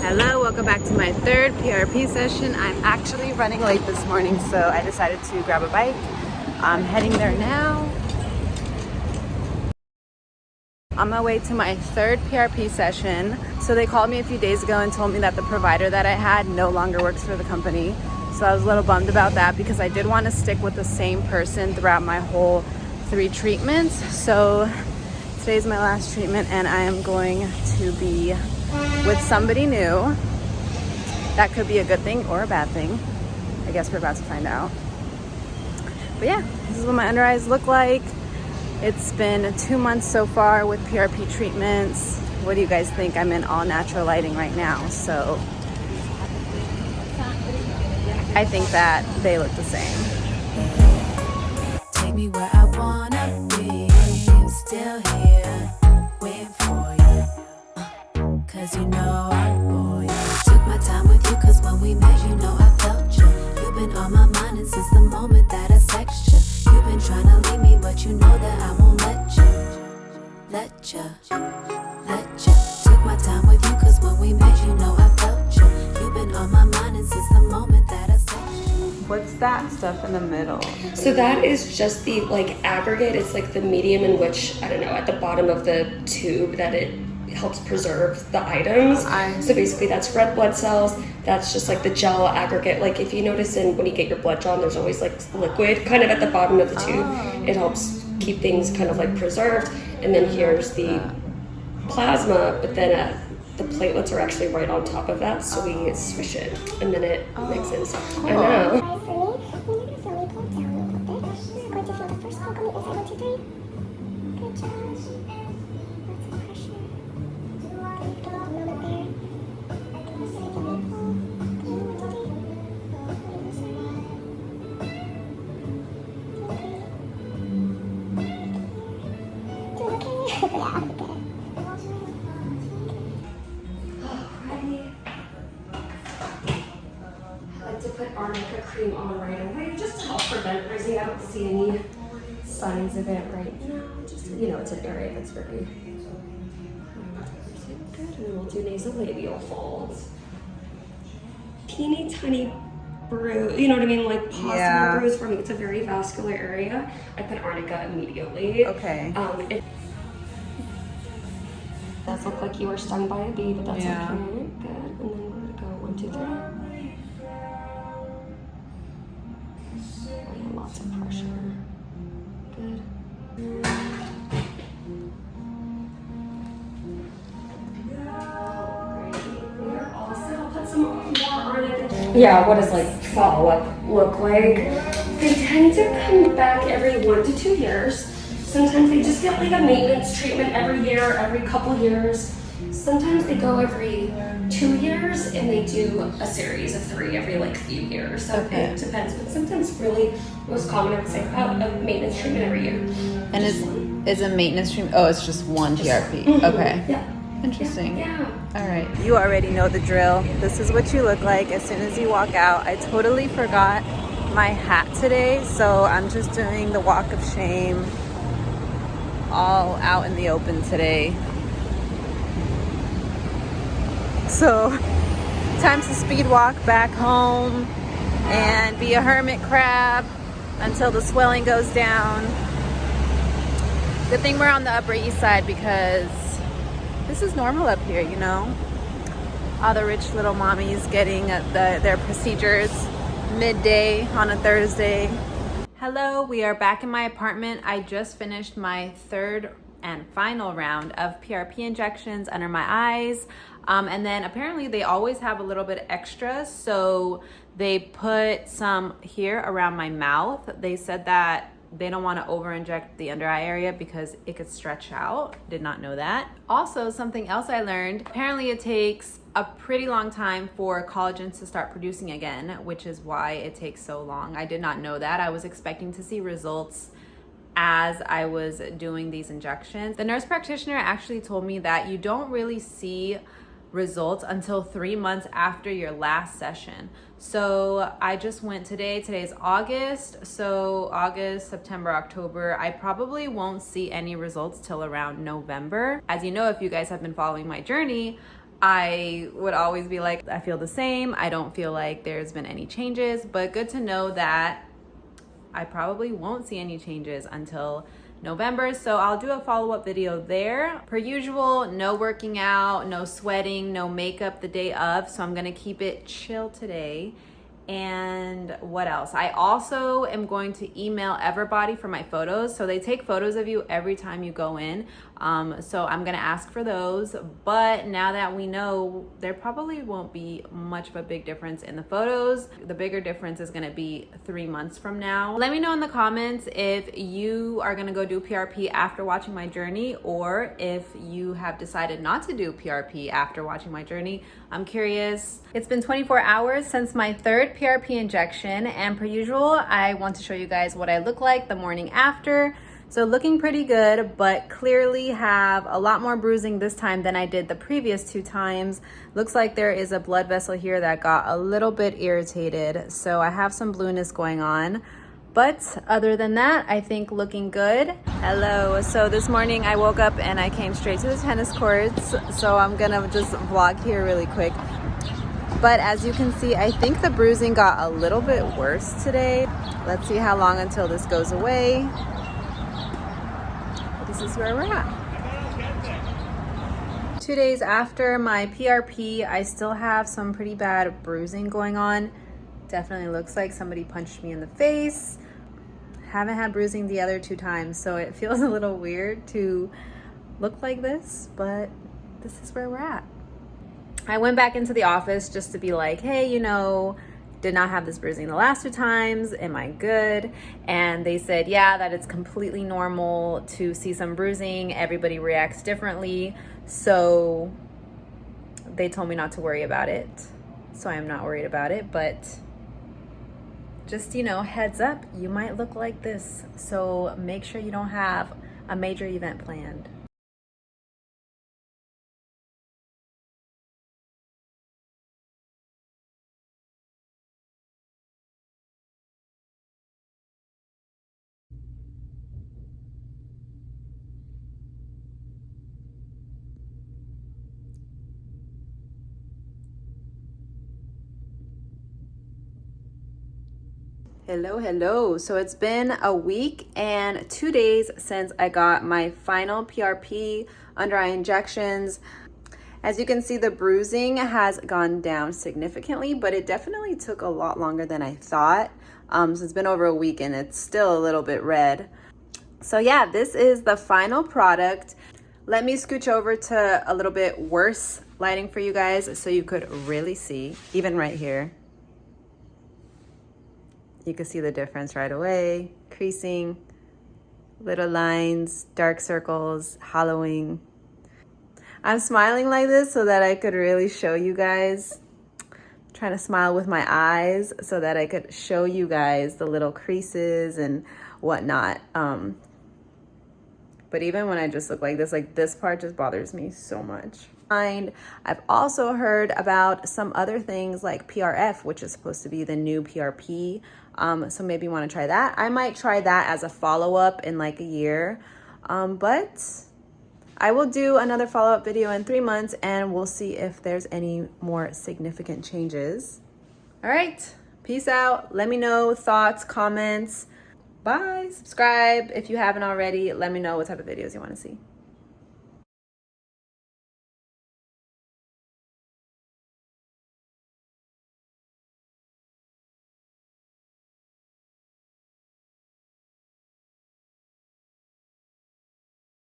Hello, welcome back to my third PRP session. I'm actually running late this morning, so I decided to grab a bike. I'm heading there now. On my way to my third PRP session. So they called me a few days ago and told me that the provider that I had no longer works for the company. So I was a little bummed about that because I did want to stick with the same person throughout my whole 3 treatments. So today's my last treatment and I am going to be with somebody new. That could be a good thing or a bad thing. I guess we're about to find out. But yeah, this is what my under eyes look like. It's been 2 months so far with PRP treatments. What do you guys think? I'm in all natural lighting right now, so I think that they look the same. Take me where I wanna be. I'm still here, waiting for you. Cause you know I'm for you. Took my time with you, cause when we met, you know I felt you. You've been on my mind, and since the moment that I sexed you. You've been trying to leave me, but you know that I won't let you. Took my time with you, cause when we met, you know I felt you. You've been on my mind, and since the moment that I sexed you. What's that stuff in the middle? So that is just the aggregate. It's like the medium in which, I don't know, at the bottom of the tube that it helps preserve the items. So basically that's red blood cells. That's just like the gel aggregate. Like if you notice when you get your blood drawn, there's always like liquid kind of at the bottom of the tube. It helps keep things kind of like preserved. And then here's the plasma, but then the platelets are actually right on top of that. So we swish it and then it mixes. Cool. I know. For me, you're gonna feel me pull down a little bit. You're going to feel the first pull coming inside. 1, 2, 3. Good job. Lots of pressure. Good. Get a little moment there. Come this side, give me a pull. Come on, 1, 2, 3. Over this side. Doing okay? Yeah, okay. I like to put arnica cream on right away just to help prevent bruising. I don't see any signs of it right now. Just, it's an area that's very good. And then we'll do nasolabial folds. Teeny tiny bruise, you know what I mean? Like possible bruise for me. It's a very vascular area. I put arnica immediately. Okay. It does look like you were stung by a bee, but that's okay. Good. And then we're gonna go 1, 2, 3. And lots of pressure. Good. We're all set. I'll put some more arnica. Yeah, what does follow-up look like? They tend to come back every 1 to 2 years. Sometimes they just get a maintenance treatment every year, every couple years. Sometimes they go every 2 years and they do a series of 3 every few years. So it depends, but sometimes really most common I would say about a maintenance treatment every year. And is a maintenance treatment? Oh, it's just one PRP. Okay. Yeah. Interesting. Yeah. All right. You already know the drill. This is what you look like as soon as you walk out. I totally forgot my hat today, so I'm just doing the walk of shame all out in the open today. So time to speed walk back home and be a hermit crab until the swelling goes down. Good thing we're on the Upper East Side because this is normal up here, all the rich little mommies getting their procedures midday on a Thursday. Hello, we are back in my apartment. I just finished my third and final round of PRP injections under my eyes. And then apparently they always have a little bit extra. So they put some here around my mouth. They said that they don't want to over inject the under eye area because it could stretch out. Did not know that. Also, something else I learned, apparently it takes a pretty long time for collagens to start producing again, which is why it takes so long. I did not know that. I was expecting to see results as I was doing these injections. The nurse practitioner actually told me that you don't really see results until 3 months after your last session. So I just went today's August, so August, September, October. I probably won't see any results till around November. As you know, if you guys have been following my journey, I would always be like, I feel the same. I don't feel like there's been any changes, but good to know that I probably won't see any changes until November. So I'll do a follow-up video there. Per usual, no working out, no sweating, no makeup the day of. So I'm gonna keep it chill today. And what else? I also am going to email everybody for my photos. So they take photos of you every time you go in. So I'm gonna ask for those. But now that we know, there probably won't be much of a big difference in the photos. The bigger difference is gonna be 3 months from now. Let me know in the comments if you are gonna go do PRP after watching my journey, or if you have decided not to do PRP after watching my journey. I'm curious. It's been 24 hours since my third PRP injection, and per usual, I want to show you guys what I look like the morning after. So looking pretty good, but clearly have a lot more bruising this time than I did the previous 2 times. Looks like there is a blood vessel here that got a little bit irritated. So I have some blueness going on. But other than that, I think looking good. Hello, so this morning I woke up and I came straight to the tennis courts. So I'm gonna just vlog here really quick. But as you can see, I think the bruising got a little bit worse today. Let's see how long until this goes away. This is where we're at. 2 days after my PRP, I still have some pretty bad bruising going on. Definitely looks like somebody punched me in the face. Haven't had bruising the other 2 times, so it feels a little weird to look like this, but this is where we're at. I went back into the office just to be like, hey, you know, did not have this bruising the last 2 times. Am I good? And they said, yeah, that it's completely normal to see some bruising. Everybody reacts differently. So they told me not to worry about it. So I am not worried about it, but just, you know, heads up, you might look like this. So make sure you don't have a major event planned. Hello. So it's been a week and 2 days since I got my final PRP under eye injections. As you can see, the bruising has gone down significantly, but it definitely took a lot longer than I thought. So it's been over a week and it's still a little bit red. So yeah, this is the final product. Let me scooch over to a little bit worse lighting for you guys so you could really see, even right here. You can see the difference right away. Creasing, little lines, dark circles, hollowing. I'm smiling like this so that I could really show you guys. I'm trying to smile with my eyes so that I could show you guys the little creases and whatnot. But even when I just look like this part just bothers me so much. I've also heard about some other things like PRF, which is supposed to be the new PRP. So maybe you want to try that. I might try that as a follow-up in like a year. But I will do another follow-up video in 3 months and we'll see if there's any more significant changes. All right, peace out. Let me know thoughts, comments. Bye. Subscribe if you haven't already. Let me know what type of videos you want to see.